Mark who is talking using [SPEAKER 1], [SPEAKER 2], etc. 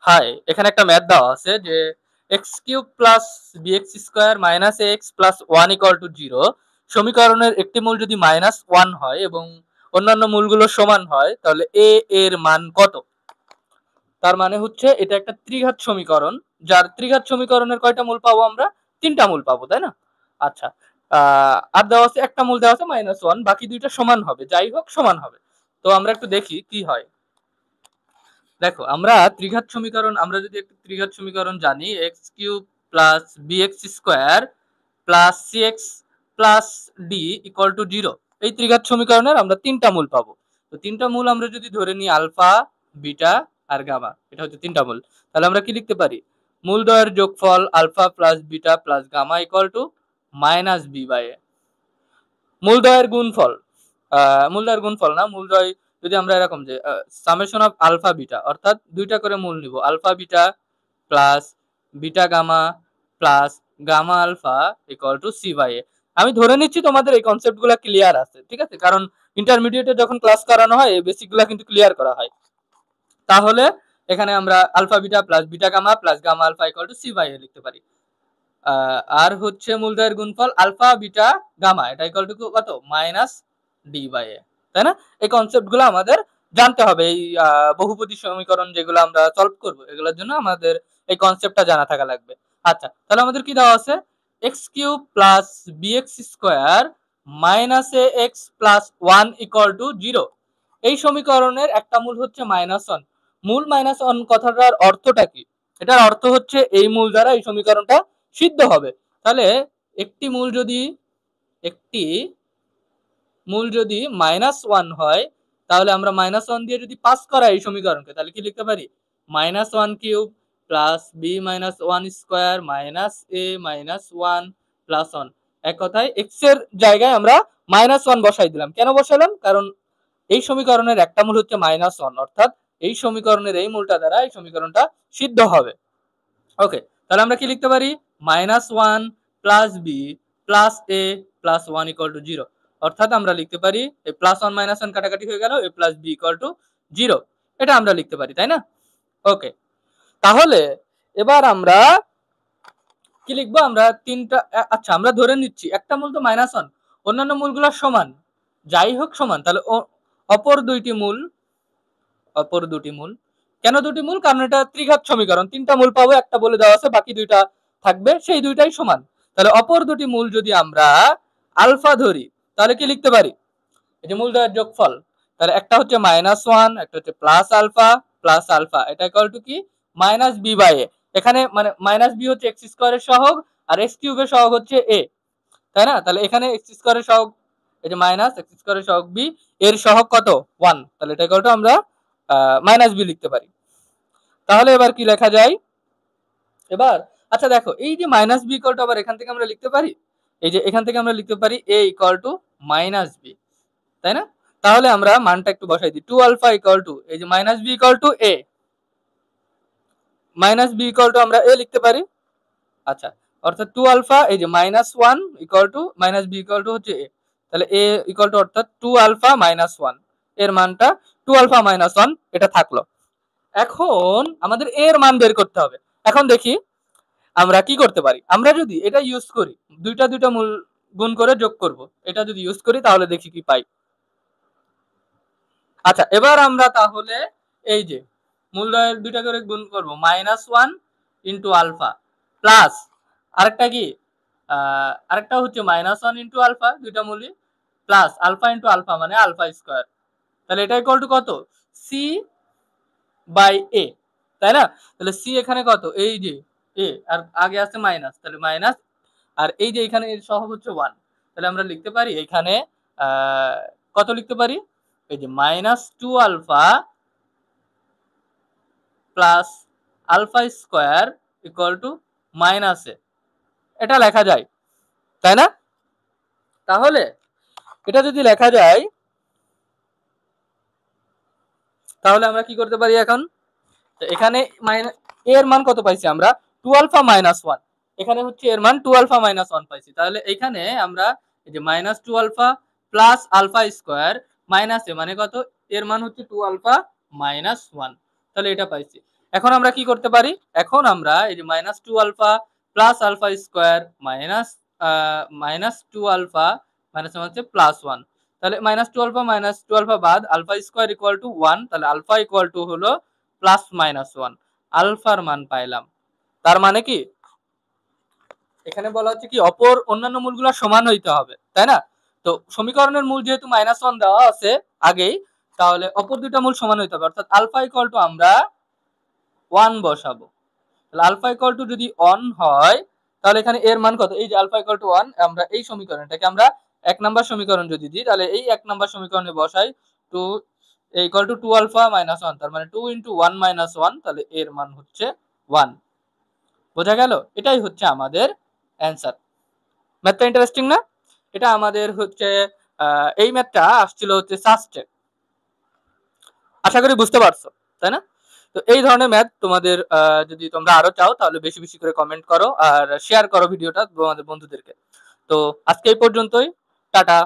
[SPEAKER 1] High, এখানে একটা math দেওয়া আছে যে x cube plus bx square minus x plus one equal to zero সমীকরণের একটি মূল যদি মাইনাস ওয়ান হয় এবং অন্যান্য মূলগুলো সমান হয় তাহলে এ এর মান কত। তার মানে হচ্ছে এটা একটা ত্রিঘাত সমীকরণ, যার ত্রিঘাত সমীকরণের কয়টা মূল পাবো আমরা? তিনটা মূল পাবো, তাই না? আচ্ছা, আর দেওয়া আছে একটা মূল দেওয়া আছে মাইনাস ওয়ান, বাকি দুইটা সমান হবে, যাই হোক সমান হবে। তো আমরা একটু দেখি কি হয়। দেখো, আমরা ত্রিঘাত সমীকরণ, আমরা যদি একটু ত্রিঘাত সমীকরণ জানি, x cube plus bx square plus CX plus D equal to zero, এই ত্রিঘাত সমীকরণের আমরা তিনটা মূল পাবো। তো তিনটা মূল আমরা যদি ধরে নিই আলফা, বিটা আর গামা, এটা হচ্ছে তিনটা মূল, তাহলে আমরা কি লিখতে পারি? মূলদ্বয়ের যোগফল alpha plus beta plus gamma equal to minus B by A. মূলদ্বয়ের গুণফল, মূলদ্বয়ের গুণফল না, মূলদ্বয় যদি আমরা এরকম যে সামেশন অফ আলফা বিটা, অর্থাৎ দুইটা করে মূল নিব, alpha beta plus beta gamma plus gamma alpha equal to C by A. আমি ধরে নিচ্ছি তোমাদের এই কনসেপ্টগুলো ক্লিয়ার আছে, ঠিক আছে? কারণ ইন্টারমিডিয়েটে যখন ক্লাস করানো হয় এই বেসিকগুলো কিন্তু ক্লিয়ার করা হয়। তাহলে এখানে আমরা alpha beta plus beta gamma plus gamma alpha equal to C by A লিখতে পারি। আর হচ্ছে মূলদ্বয়ের গুণফল আলফা বিটা গামা, এটা ইকুয়াল টু কত? মাইনাস ডি বাই এ, তাই না? এই কনসেপ্টগুলো আমাদের জানতে হবে। এই বহুপদী সমীকরণ যেগুলো আমরা সলভ করব এগুলোর জন্য আমাদের এই কনসেপ্টটা জানা থাকা লাগবে। আচ্ছা, তাহলে আমাদের কি দেওয়া আছে? X cube plus bx square minus A x plus one equal to zero. এই সমীকরণের একটা মূল হচ্ছে মাইনাস ওয়ান। মূল মাইনাস ওয়ান কথাটার অর্থটা কি? এটার অর্থ হচ্ছে এই মূল দ্বারা এই সমীকরণটা সিদ্ধ হবে। তাহলে একটি মূল যদি একটি মূল যদি মাইনাস ওয়ান হয়, তাহলে আমরা মাইনাস ওয়ান দিয়ে যদি পাস করা এই সমীকরণকে, তাহলে কি লিখতে পারি? Minus one cube plus B minus one square minus A minus one plus one. এক কথায় এক্স এর জায়গায় আমরা মাইনাস ওয়ান বসাই দিলাম। কেন বসালাম? কারণ এই সমীকরণের একটা মূল হচ্ছে মাইনাস ওয়ান, অর্থাৎ এই সমীকরণের এই মূলটা দ্বারা এই সমীকরণটা সিদ্ধ হবে। ওকে, তাহলে আমরা কি লিখতে পারি? Minus one plus b plus a plus one equal to zero. অর্থাৎ আমরা লিখতে পারি এই প্লাস ওয়ান মাইনাস ওয়ান কাটাকাটি হয়ে গেল, A plus B equal to zero. এটা আমরা লিখতে পারি, তাই না? ওকে, তাহলে এবার আমরা কি লিখবো? আমরা তিনটা, আচ্ছা আমরা ধরে নিচ্ছি একটা মূল তো মাইনাস ওয়ান, অন্যান্য মূলগুলো সমান, যাই হোক সমান, তাহলে অপর দুইটি মূল, অপর দুটি মূল, কেন দুটি মূল? কারণ এটা ত্রিঘাত সমীকরণ, তিনটা মূল পাবো, একটা বলে দেওয়া আছে, বাকি দুইটা থাকবে, সেই দুইটাই সমান। তাহলে অপর দুটি মূল যদি আমরা আলফা ধরি, তাহলে কি লিখতে পারি? এই যে মূলদ্বয়ের যোগফল, তাহলে একটা হচ্ছে মাইনাস ওয়ান, একটা হচ্ছে প্লাস আলফা, এটা ইকুয়াল টু কি? মাইনাস বি বাই এ। এখানে মানে মাইনাস বি হচ্ছে এক্স স্কোয়ারের সহগ, আর এক্স কিউবের সহগ হচ্ছে এ, তাই না? তাহলে এখানে এক্স স্কোয়ারের সহগ, এই যে মাইনাস এক্স স্কোয়ারের সহগ বি, এর সহগ কত? ওয়ান, তাহলে এটা ইকুয়াল টু আমরা মাইনাস বি লিখতে পারি। তাহলে এবার কি লেখা যায়? এবার আচ্ছা দেখো, এই যে মাইনাস বি ইকুয়াল টু, আবার এখান থেকে আমরা লিখতে পারি, এই যে এখান থেকে আমরা লিখতে পারি এ ইকুয়াল টু মাইনাস বি, তাই না? তাহলে আমরা মানটা একটু বসাই দিই, টু আলফা ইকুয়াল টু এই যে minus b equal to a, minus b equal to আমরা এ লিখতে পারি। আচ্ছা, অর্থাৎ টু আলফা এই যে minus one equal to minus b equal to হচ্ছে এ, তাহলে এ ইকুয়াল টু অর্থাৎ টু আলফা মাইনাস ওয়ান, এর মানটা টু আলফা মাইনাস ওয়ান, এটা থাকলো। এখন আমাদের এর মান বের করতে হবে। এখন দেখি আমরা কি করতে পারি। আমরা যদি এটা ইউজ করি, দুইটা দুইটা মূল গুণ করে যোগ করব, এটা যদি ইউজ করি তাহলে দেখি কি পাই। আচ্ছা, এবার আমরা তাহলে এই যে মূলদ্বয়ের দুইটা করে গুণ করব, minus one into alpha plus আরেকটা কি, আরেকটা হচ্ছে মাইনাস ওয়ান ইন্টু আলফা, দুইটা মূলই প্লাস আলফা ইন্টু আলফা মানে আলফা স্কোয়ার, তাহলে এটা ইকুয়াল টু কত? সি বাই এ, তাই না? তাহলে সি এখানে কত? এই যে এ, আর আগে আছে মাইনাস, তাহলে মাইনাস, আর এই যে এখানে এর সহগ হচ্ছে ওয়ান, তাহলে আমরা লিখতে পারি এখানে কত লিখতে পারি? এই যে minus two alpha plus alpha square equal to minus A, এটা লেখা যায়, তাই না? তাহলে এটা যদি লেখা যায় তাহলে আমরা কি করতে পারি এখন? এখানে মাইনাস এর মান কত পাইছি আমরা? টু আলফা মাইনাস ওয়ান, এখানে হচ্ছে এর মান টু আলফা মাইনাস ওয়ান পাইছি, তাহলে এখানে আমরা এই যে minus two alpha plus alpha square minus A মানে কত? এর মান হচ্ছে টু আলফা মাইনাস ওয়ান, তাহলে এটা পাইছি। এখন আমরা কি করতে পারি, এখন আমরা এই যে -2 alpha plus alpha square minus 2 alpha minus হচ্ছে +1, তাহলে -2 আলফা বাদ আলফা স্কোয়ার ইকুয়াল টু 1, তাহলে আলফা ইকুয়াল টু হলো +-1, আলফার মান পাইলাম। তার মানে কি এখানে বলা হচ্ছে কি অপর অন্যান্য মূলগুলো সমান হইতে হবে, তাই না? তো সমীকরণের মূল যেহেতু -1 দেওয়া আছে আগেই, তাহলে অপর দুইটা মূল সমান হইতে হবে, অর্থাৎ আলফা ইকুয়াল টু আমরা 1 বসাবো। তাহলে আলফা ইকুয়াল টু যদি 1 হয় তাহলে এখানে এর মান কত, এই যে আলফা ইকুয়াল টু 1, আমরা এই সমীকরণটাকে আমরা 1 নাম্বার সমীকরণ যদি দিই তাহলে এই 1 নাম্বার সমীকরণে বসাই 2 ইকুয়াল টু 2 আলফা মাইনাস 1, তার মানে 2 × 1 - 1, তাহলে এর মান হচ্ছে 1। বোঝা গেল? এটাই হচ্ছে আমাদের অ্যান্সার। ম্যাথটা ইন্টারেস্টিং না? এটা আমাদের হচ্ছে এই ম্যাথটা আসছিল হচ্ছে সাসটে। আশা করি বুঝতে পারছো, তাই না? তো এই ধরনের ম্যাথ তোমাদের যদি তোমরা আরো চাও তাহলে বেশি বেশি করে কমেন্ট করো আর শেয়ার করো ভিডিওটা তোমাদের বন্ধুদেরকে। তো আজকে এই পর্যন্তই। টাটা।